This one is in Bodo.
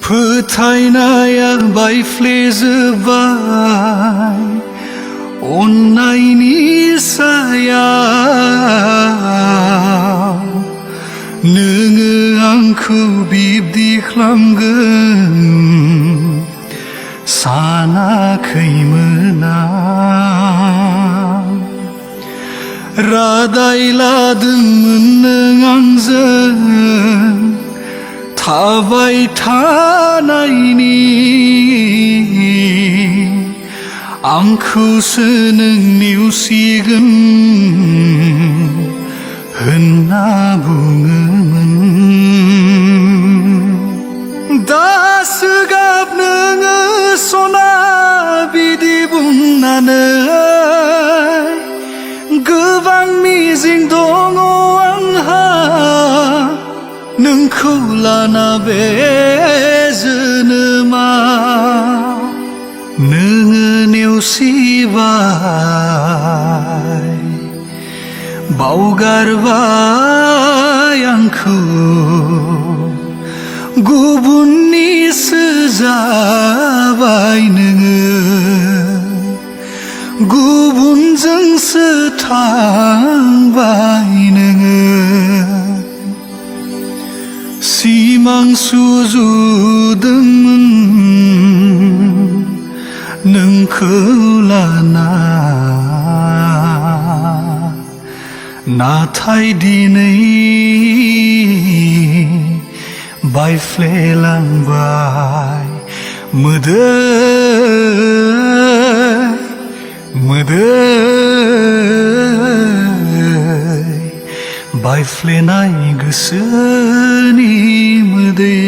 फोथायनाया बायफ्लेजोबबाय अननायनि सायाव नोङो आंखौ बिब्दि खालामगोन सानाखैमोन आं रादाय लादोंमोन नों आंजों थाबाय थानायनि आंखौसो नों नेवसिगोन होनना बुङोमोन दासो गाब नोङो सना बिदि बुंनानै गोबां मिजिं दङ आंहा नोंखौ लाना बे जोनोमाव नोङो नेवसिबाय बावगारबाय आंखौ गुबुननिसो जाबाय नोङो गुबुनजोंसो थांबाय नोङो सिमां सुजुदोंमोन नोंखौ लाना नाथाय दिनै बायफ्लेलांबाय मोदै बायफ्लेनाय गोसोनि मोदै